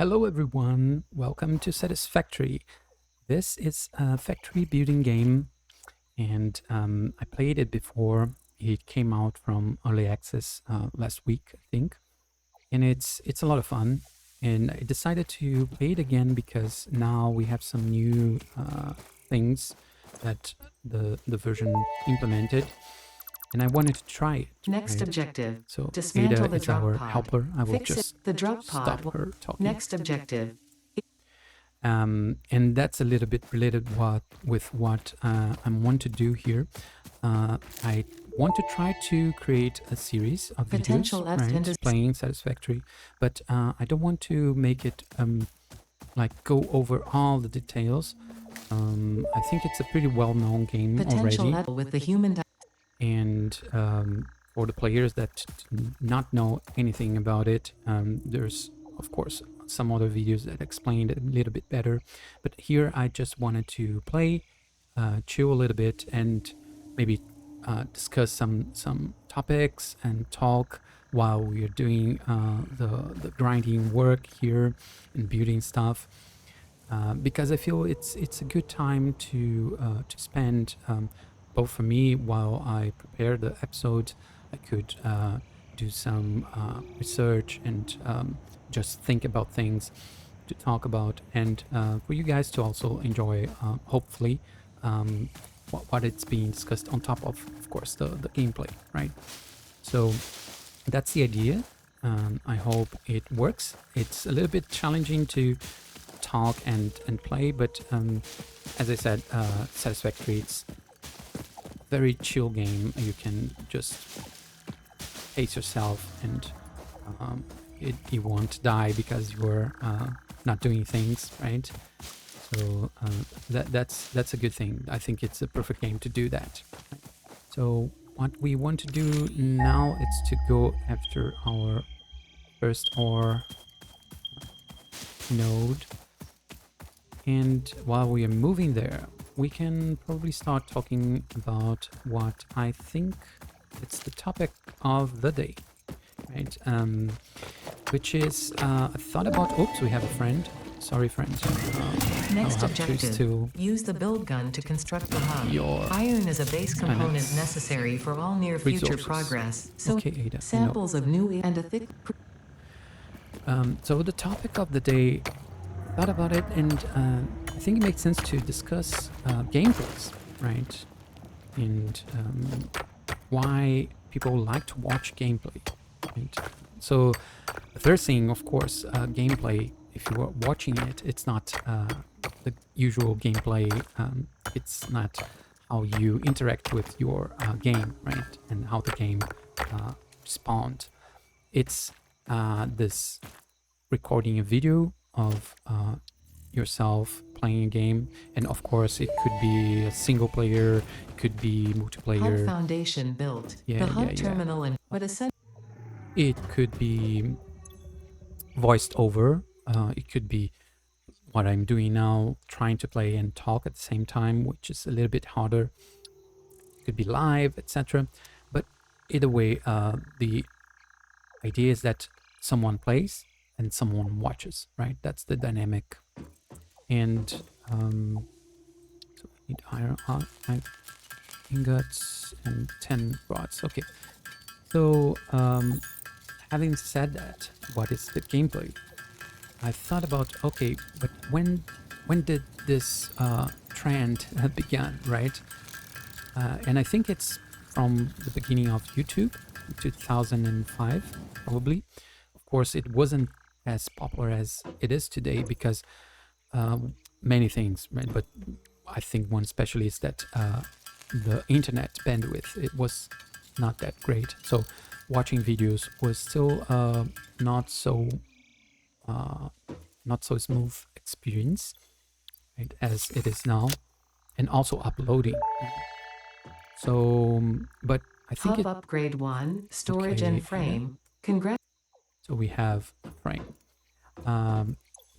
Hello everyone, welcome to Satisfactory. This is a factory building game and I played it before. It came out from early access last week, I think, and it's a lot of fun. And I decided to play it again because now we have some new things that the version implemented, and I wanted to try it. Next right? objective. So Dismantle Ada the is drop our pod. helper. I will Fix it. just The drop stop pod. her talking. Next objective. And that's a little bit related with what I want to do here. I want to try to create a series of Potential videos, right, playing Satisfactory, but I don't want to make it like go over all the details. I think it's a pretty well-known game Potential already, with the human. and for the players that do not know anything about it, there's of course some other videos that explained it a little bit better, but here I just wanted to play, chill a little bit, and maybe discuss some topics and talk while we are doing the grinding work here and building stuff, because I feel it's a good time to spend, both for me while I prepare the episode. I could do some research and just think about things to talk about, and for you guys to also enjoy, hopefully, what it's being discussed on top of course, the gameplay, right? So that's the idea. I hope it works. It's a little bit challenging to talk and play, but as I said, Satisfactory, it's a very chill game. You can just pace yourself, and you won't die because you're not doing things, right? So that's a good thing. I think it's a perfect game to do that. Right? So what we want to do now is to go after our first ore node, and while we are moving there, we can probably start talking about what I think it's the topic of the day, right? Which is, I thought about, oops, we have a friend. Sorry, friend. Next objective. Use the build gun to construct the hub. Iron is a base component necessary for all near future progress. So okay, Ada, samples of new and a thick. So the topic of the day, I thought about it, and I think it makes sense to discuss gameplays, right? And why people like to watch gameplay, right? So the first thing, of course, gameplay, if you are watching it, it's not the usual gameplay. It's not how you interact with your game, right? And how the game responds. It's this recording a video of yourself playing a game, and of course it could be a single player, it could be multiplayer. Hub foundation built. The hub terminal and what essentially. It could be voiced over. It could be what I'm doing now, trying to play and talk at the same time, which is a little bit harder. It could be live, etc. But either way, the idea is that someone plays and someone watches, right? That's the dynamic. And so we need iron ingots and 10 rods. Okay. So having said that, what is the gameplay? I thought about, okay, but when did this trend begin, right? And I think it's from the beginning of YouTube, 2005, probably. Of course, it wasn't as popular as it is today because many things, right? But I think one especially is that the internet bandwidth, it was not that great. So watching videos was still not so smooth experience, right, as it is now, and also uploading. So, but I think Hub upgrade 1, storage and frame. Congrats. So we have a frame.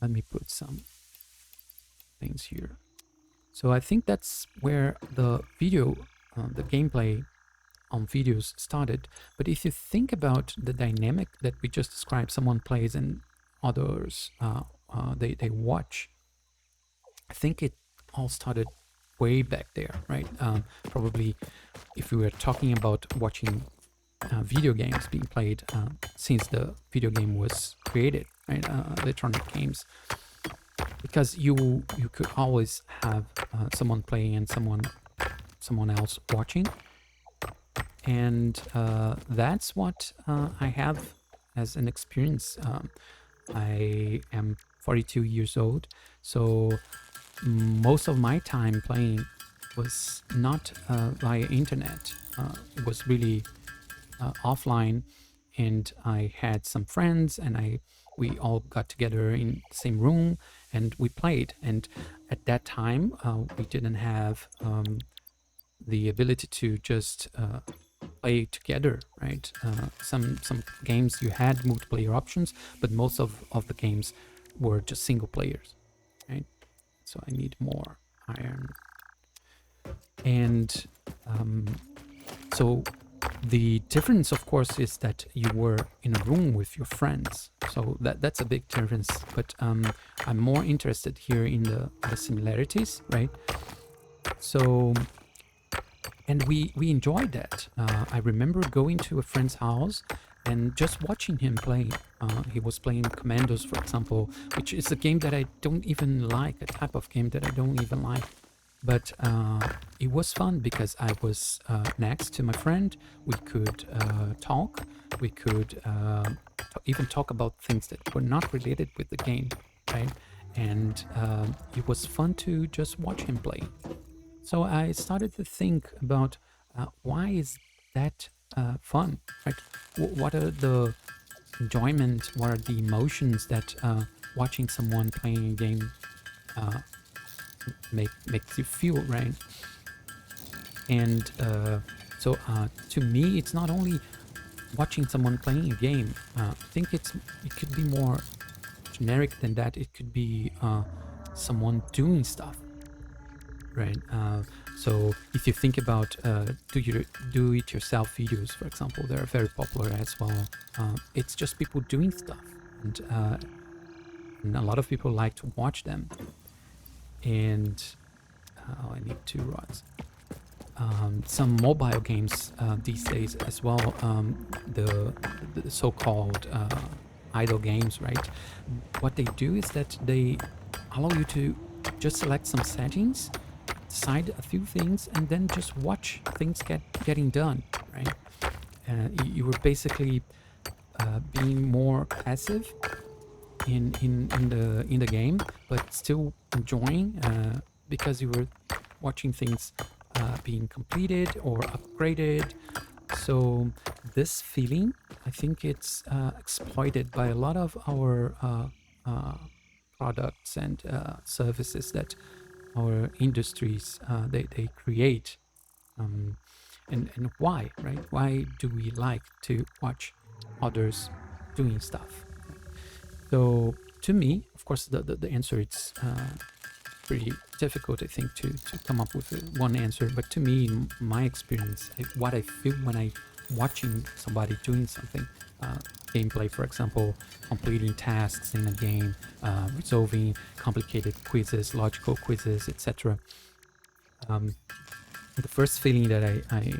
Let me put some things here. So I think that's where the video, the gameplay on videos started. But if you think about the dynamic that we just described, someone plays and others they watch. I think it all started way back there, right? Probably if we were talking about watching video games being played since the video game was created, right? Electronic games, because you could always have someone playing and someone else watching, and that's what I have as an experience. I am 42 years old, so most of my time playing was not via internet. It was really offline, and I had some friends, and we all got together in the same room and we played. And at that time, we didn't have the ability to just play together, right? Some games you had multiplayer options, but most of the games were just single players, right? So I need more iron. And so the difference, of course, is that you were in a room with your friends. So that's a big difference. But I'm more interested here in the similarities, right? So, and we enjoyed that. I remember going to a friend's house and just watching him play. He was playing Commandos, for example, which is a game that I don't even like, a type of game that I don't even like. But it was fun because I was next to my friend. We could talk. We could even talk about things that were not related with the game, right? And it was fun to just watch him play. So I started to think about why is that fun, right? What are the enjoyment, what are the emotions that watching someone playing a game makes you feel, right? And so to me, it's not only watching someone playing a game. I think it could be more generic than that. It could be someone doing stuff, right? So if you think about do-it-yourself videos, for example, they're very popular as well. It's just people doing stuff, and a lot of people like to watch them. And I need 2 rods. Some mobile games these days as well, the so-called idle games, right? What they do is that they allow you to just select some settings, decide a few things, and then just watch things getting done, right? You were basically being more passive in the game, but still enjoying because you were watching things being completed or upgraded. So this feeling, I think it's exploited by a lot of our products and services that our industries they create. And why, right? Why do we like to watch others doing stuff? So to me, of course, the answer it's pretty difficult, I think, to come up with one answer. But to me, in my experience, what I feel when I watching somebody doing something, gameplay, for example, completing tasks in a game, resolving complicated quizzes, logical quizzes, etc. The first feeling that I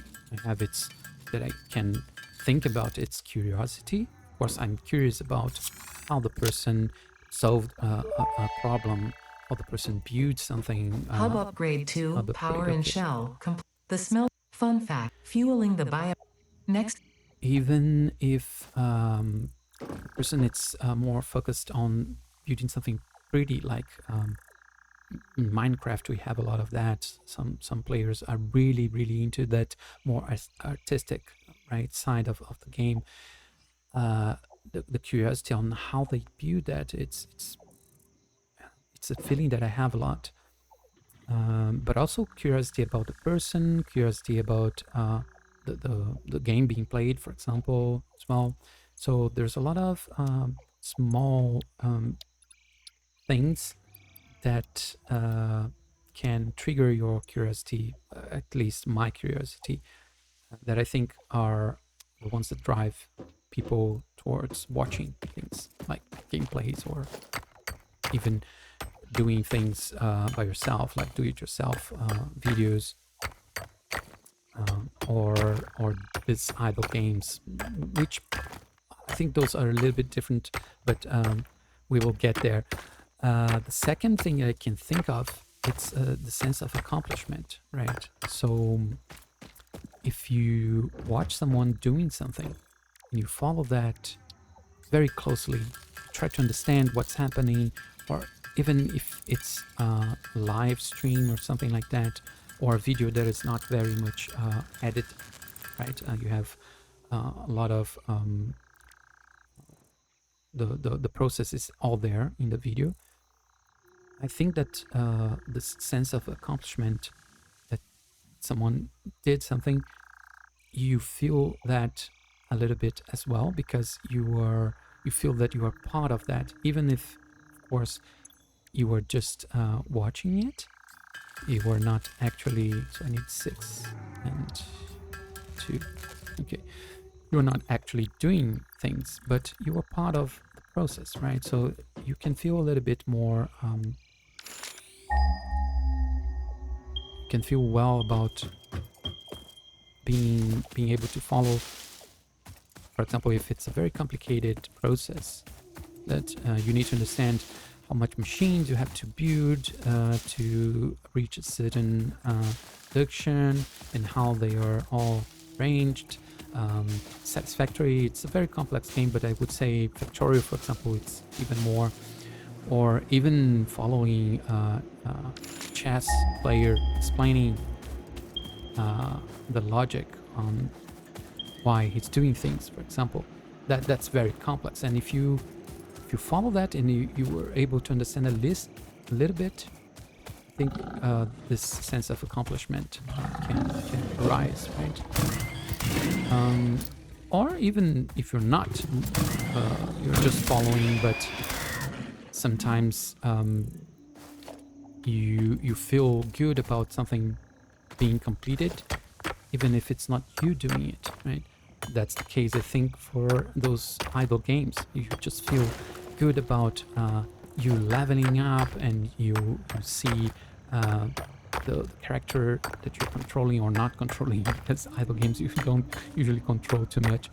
have, it's that I can think about, it's curiosity. Of course, I'm curious about how the person solved a problem, how the person built something. Hub upgrade 2, power and shell. The smell. Fun fact, fueling the bio. Next. Even if the person it's more focused on building something pretty, like in Minecraft, we have a lot of that. Some players are really into that more artistic, right, side of the game. The curiosity on how they build that, it's a feeling that I have a lot. But also curiosity about the person, curiosity about the game being played, for example, as well. So there's a lot of small things that can trigger your curiosity, at least my curiosity, that I think are the ones that drive people towards watching things like gameplays, or even doing things by yourself, like do-it-yourself videos, or these idle games, which I think those are a little bit different, but we will get there. The second thing I can think of, it's the sense of accomplishment, right? So if you watch someone doing something and you follow that very closely, try to understand what's happening, or even if it's a live stream or something like that, or a video that is not very much edited, right? You have a lot of the process is all there in the video. I think that this sense of accomplishment, that someone did something, you feel that a little bit as well, because you feel that you are part of that, even if, of course, you were just watching it. You were not actually. So I need 6 and 2. Okay, you're not actually doing things, but you are part of the process, right? So you can feel a little bit more. You can feel well about being able to follow. For example, if it's a very complicated process that you need to understand how much machines you have to build to reach a certain production, and how they are all arranged. Satisfactory, it's a very complex game, but I would say Factorio, for example, it's even more. Or even following chess player explaining the logic on why he's doing things, for example, that's very complex. And if you follow that and you were able to understand a little bit, I think this sense of accomplishment can arise, right? Or even if you're not, you're just following, but sometimes you feel good about something being completed, even if it's not you doing it, right? That's the case, I think, for those idle games. You just feel good about you leveling up, and you see the character that you're controlling or not controlling, because idle games you don't usually control too much.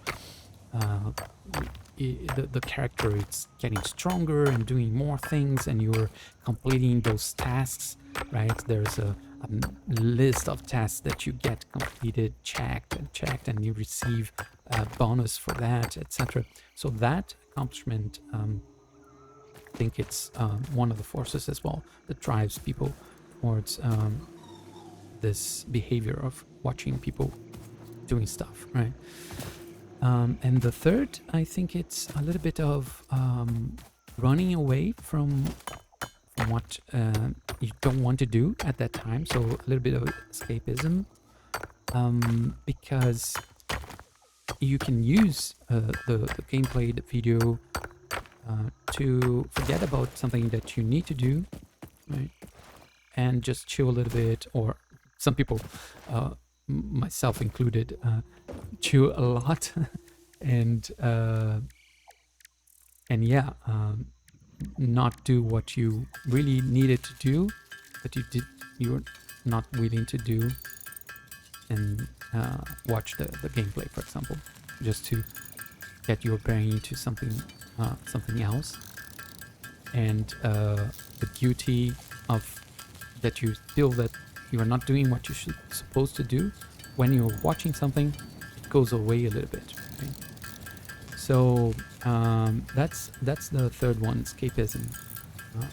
The character is getting stronger and doing more things, and you're completing those tasks, right? There's a list of tasks that you get completed, checked, and you receive a bonus for that, etc. So that accomplishment, I think it's one of the forces as well that drives people towards this behavior of watching people doing stuff, right? And the third, I think it's a little bit of running away from what you don't want to do at that time. So a little bit of escapism, because you can use the gameplay, the video, to forget about something that you need to do, right? And just chill a little bit, or some people, myself included, chew a lot and yeah, not do what you really needed to do, but you're not willing to do, and watch the gameplay, for example, just to get your brain to something else. And the duty of that, you feel that you are not doing what you supposed to do when you're watching something, it goes away a little bit, right? So that's the third one, escapism.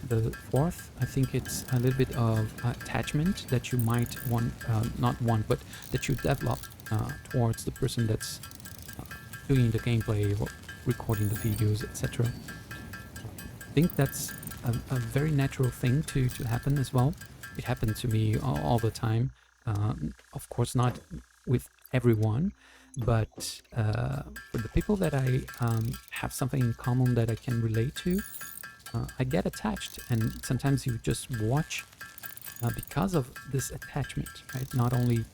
The fourth, I think it's a little bit of attachment that you might want, not want, but that you develop towards the person that's doing the gameplay or recording the videos, etc. I think that's a very natural thing to happen as well. It happened to me all the time. Of course, not with everyone, but for the people that I have something in common that I can relate to, I get attached. And sometimes you just watch because of this attachment, right? Not only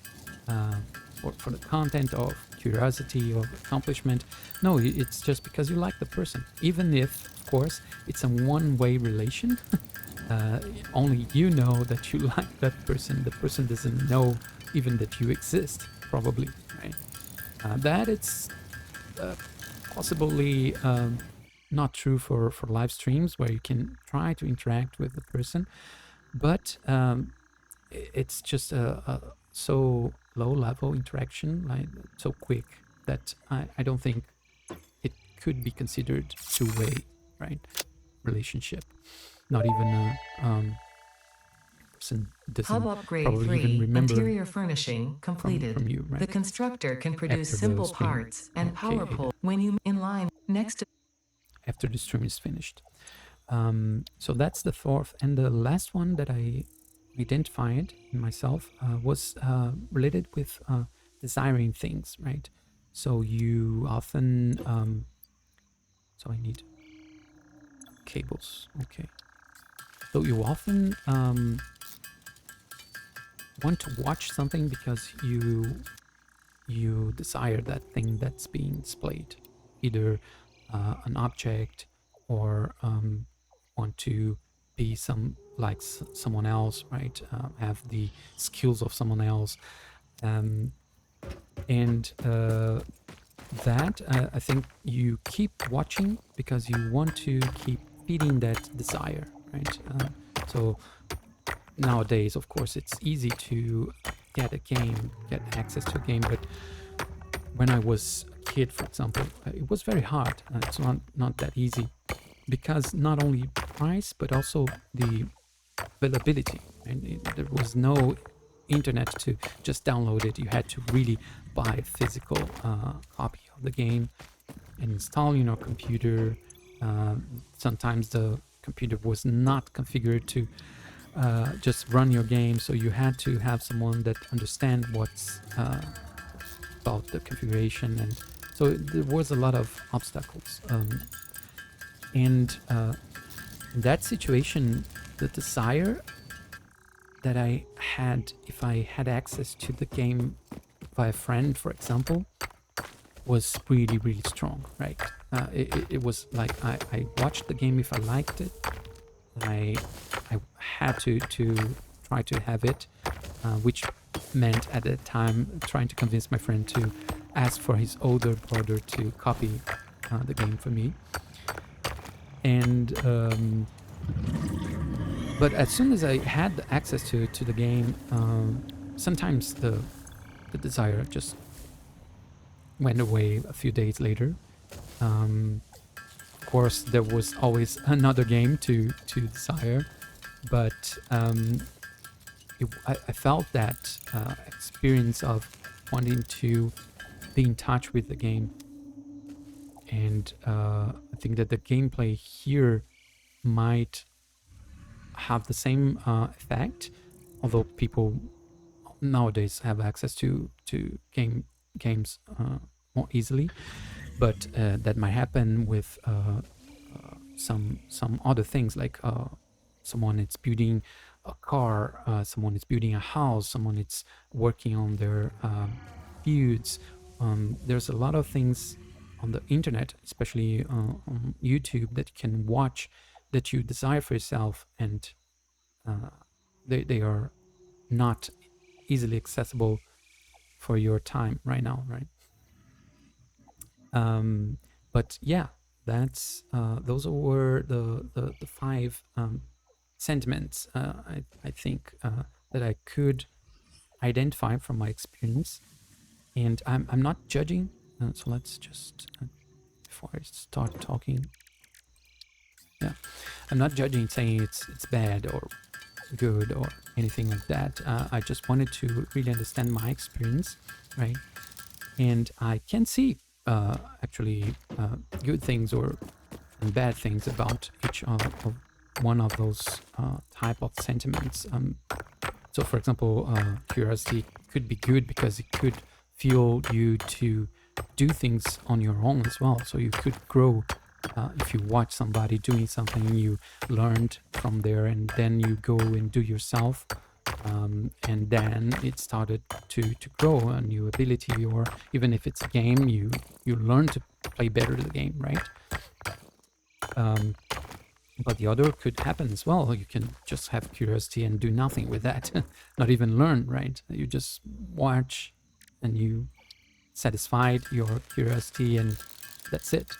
for the content of curiosity or accomplishment. No, it's just because you like the person. Even if, of course, it's a one-way relation. Only you know that you like that person. The person doesn't know even that you exist, probably, right? That it's possibly not true for live streams where you can try to interact with the person, but it's just a so low level interaction, like so quick, that I don't think it could be considered two-way, right, relationship. Not even a person doesn't probably even remember interior furnishing completed. from you, right? The constructor can produce After the simple stream. parts and Okay, power pole when you in line next to after the stream is finished. So that's the fourth. And the last one that I identified in myself was related with desiring things, right? So you often, so I need cables, okay. So you often want to watch something because you desire that thing that's being displayed, either an object or want to be someone else, right? Have the skills of someone else, and that I think you keep watching because you want to keep feeding that desire, right? So nowadays, of course, it's easy to get access to a game, but when I was a kid, for example, it was very hard. It's not that easy because not only price but also the availability. And there was no internet to just download it. You had to really buy a physical copy of the game and install in your computer. Sometimes the computer was not configured to just run your game, so you had to have someone that understand what's about the configuration, and so there was a lot of obstacles. And in that situation, the desire that I had, if I had access to the game by a friend, for example, was really, really strong, right? It was like I watched the game if I liked it. I had to try to have it, which meant at that time trying to convince my friend to ask for his older brother to copy the game for me. And but as soon as I had the access to the game, sometimes the desire just went away a few days later. Of course, there was always another game to desire, but I felt that experience of wanting to be in touch with the game. And I think that the gameplay here might have the same effect, although people nowadays have access to games more easily. But that might happen with some other things, like someone is building a car, someone is building a house, someone is working on their builds. There's a lot of things on the internet, especially on YouTube, that you can watch that you desire for yourself, and they are not easily accessible for your time right now, right? But yeah, that's those were the five sentiments I think that I could identify from my experience. And I'm not judging, so let's just before I start talking, yeah, I'm not judging, saying it's bad or good or anything like that. I just wanted to really understand my experience, right? And I can see actually good things or bad things about each of one of those type of sentiments. So for example, curiosity could be good because it could fuel you to do things on your own as well. So you could grow if you watch somebody doing something, you learned from there, and then you go and do yourself. And then it started to grow a new ability, or even if it's a game, you learn to play better the game, right? But the other could happen as well. You can just have curiosity and do nothing with that, not even learn, right? You just watch and you satisfied your curiosity, and that's it.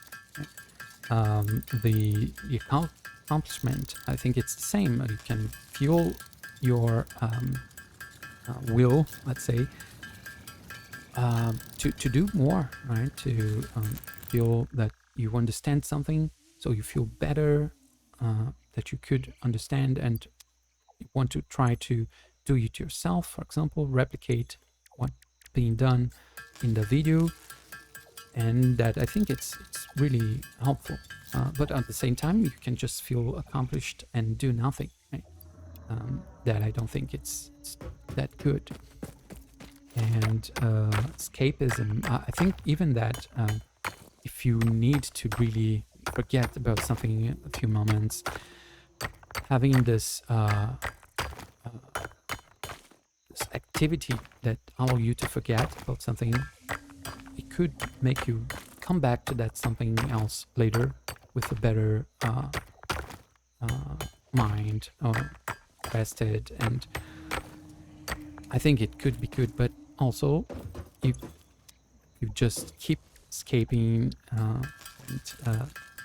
The accomplishment, I think it's the same. You can fuel your will, let's say, to do more, right? To feel that you understand something, so you feel better, that you could understand, and you want to try to do it yourself. For example, replicate what's being done in the video, and that I think it's really helpful. But at the same time, you can just feel accomplished and do nothing, right? That I don't think it's that good. And escapism, I think even that, if you need to really forget about something a few moments, having this this activity that allow you to forget about something, it could make you come back to that something else later with a better mind, or rested. And I think it could be good, but also if you just keep escaping and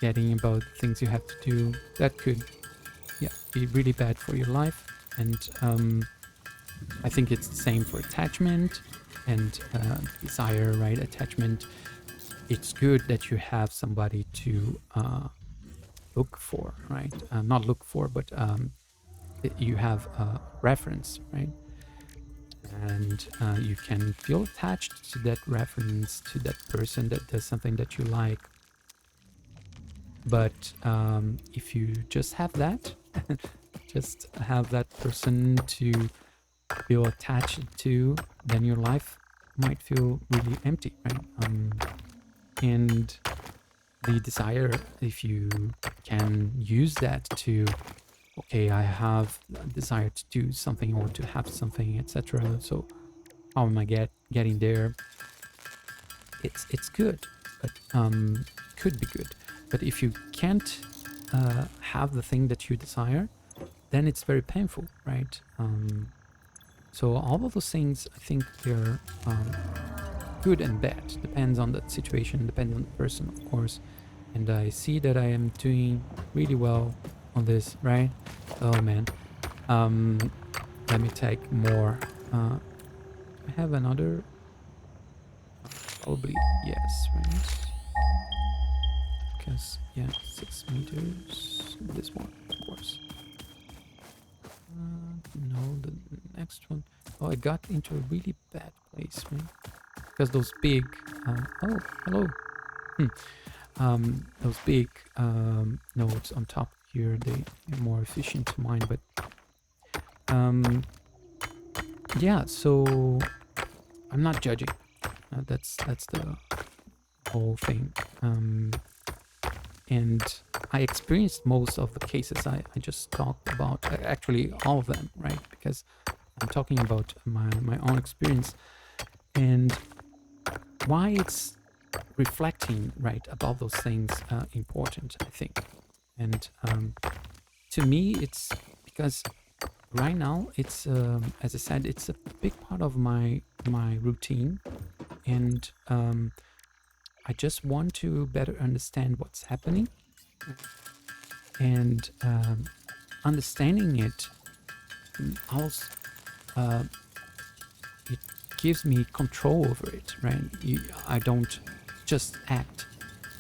getting about things you have to do, that could be really bad for your life. And I think it's the same for attachment and desire, right? Attachment, it's good that you have somebody to look for, right? Not look for, but you have a reference, right? And you can feel attached to that reference, to that person that does something that you like. But if you just have that, just have that person to feel attached to, then your life might feel really empty, right? And the desire, if you can use that to, okay, I have a desire to do something or to have something, etc. So how am I getting there? It's good, but could be good. But if you can't have the thing that you desire, then it's very painful, right? So all of those things, I think they're good and bad. Depends on the situation, depends on the person, of course. And I see that I am doing really well on this, right? Oh man. Let me take more. I have another. Probably yes, right? Because yeah, 6 meters. This one, of course. No, the next one. Oh, I got into a really bad place, right? Because those big. Oh, hello. Those big nodes on top here, they're more efficient to mine, but yeah. So I'm not judging. That's the whole thing. And I experienced most of the cases I just talked about, actually all of them, right? Because I'm talking about my own experience and why it's reflecting, right, about those things important, I think. And to me, it's because right now it's, as I said, it's a big part of my routine, and I just want to better understand what's happening, and understanding it also it gives me control over it, right? I don't just act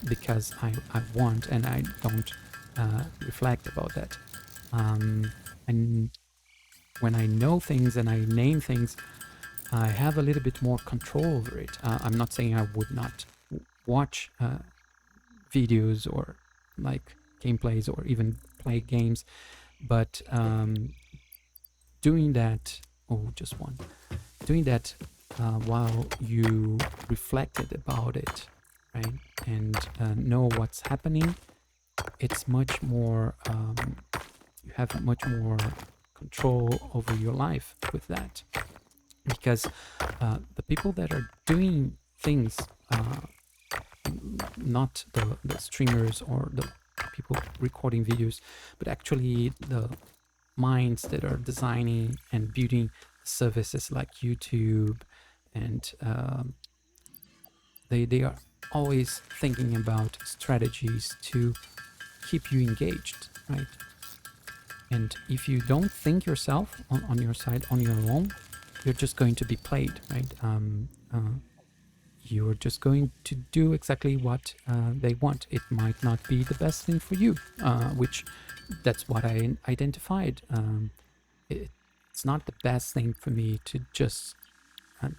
because I want, and I don't reflect about that. And when I know things and I name things, I have a little bit more control over it. I'm not saying I would not watch videos or like gameplays or even play games, but doing that, just one, doing that while you reflected about it, right, and know what's happening, it's much more, you have much more control over your life with that, because the people that are doing things, not the streamers or the people recording videos, but actually the minds that are designing and building services like YouTube, and they are always thinking about strategies to keep you engaged, right? And if you don't think yourself on your side, on your own, you're just going to be played, right? You're just going to do exactly what they want. It might not be the best thing for you, which that's what I identified. It's not the best thing for me to just uh,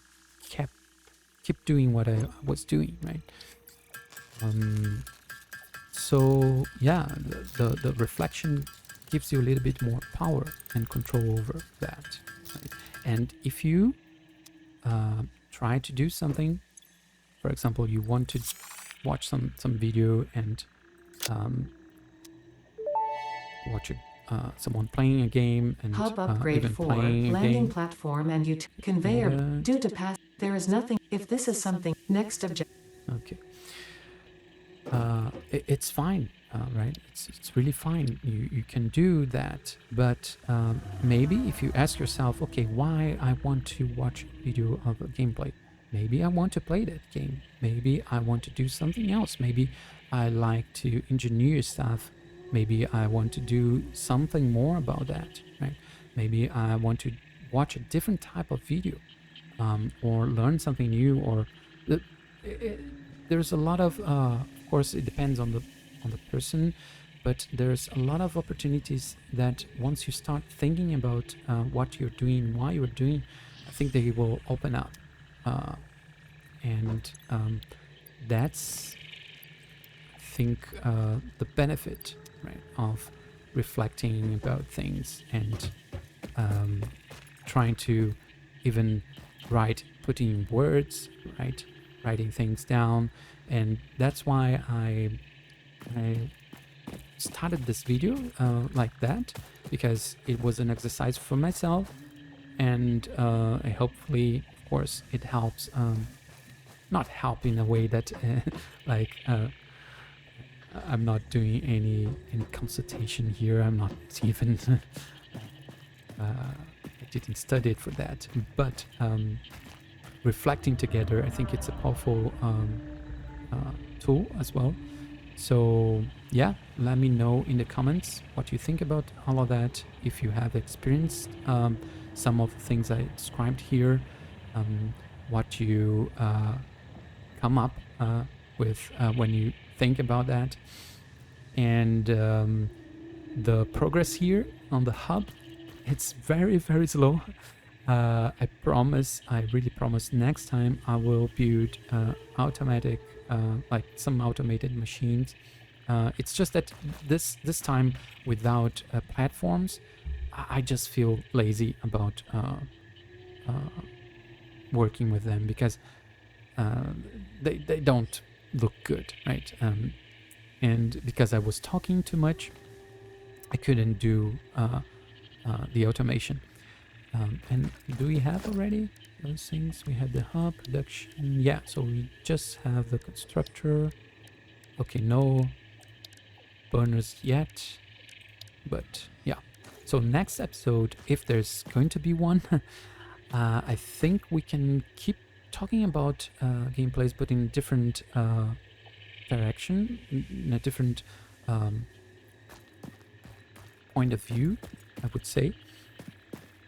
keep doing what I was doing, right? So yeah, the reflection gives you a little bit more power and control over that, right? And if you try to do something, for example, you want to watch some video and watch someone playing a game, and Hub upgrade even 4, playing a landing game, platform and conveyor. Due to pass, there is nothing. If this is something, next object. Okay. It's fine, right? It's really fine. You can do that, but maybe if you ask yourself, okay, why I want to watch a video of a gameplay? Maybe I want to play that game. Maybe I want to do something else. Maybe I like to engineer stuff. Maybe I want to do something more about that, right? Maybe I want to watch a different type of video, or learn something new, or there's a lot of course it depends on the person, but there's a lot of opportunities that once you start thinking about what you're doing, why you're doing, I think they will open up, and that's, I think, the benefit, right, of reflecting about things and trying to even putting words, right, writing things down. And that's why I started this video like that, because it was an exercise for myself, and hopefully, of course, it helps, not help in a way that like I'm not doing any consultation here. I'm not even I didn't study it for that, but reflecting together, I think it's a powerful tool as well. So yeah, let me know in the comments what you think about all of that, if you have experienced some of the things I described here, what you come up with when you think about that. And the progress here on the hub, it's very, very slow. I really promise next time I will build automatic, like some automated machines. It's just that this time without platforms, I just feel lazy about working with them, because they don't look good, right? And because I was talking too much, I couldn't do the automation. And do we have already those things? We have the hub production. Yeah, so we just have the constructor. Okay, no burners yet, but yeah. So next episode, if there's going to be one, I think we can keep talking about gameplays, but in a different direction, in a different point of view, I would say,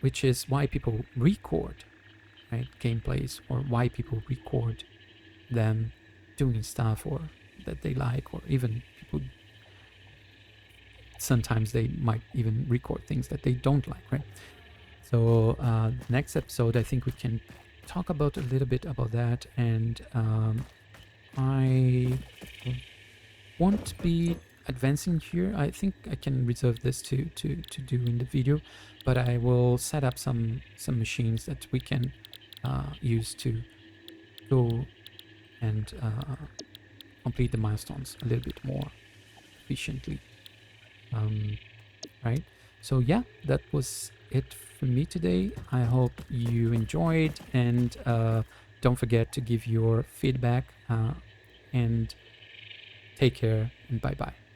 which is why people record, right, gameplays, or why people record them doing stuff or that they like, or even people sometimes they might even record things that they don't like, right? So next episode, I think we can talk about a little bit about that, and I won't be advancing here. I think I can reserve this to do in the video, but I will set up some machines that we can use to go and complete the milestones a little bit more efficiently, right? So yeah, that was it for me today. I hope you enjoyed, and don't forget to give your feedback, and take care, and bye bye.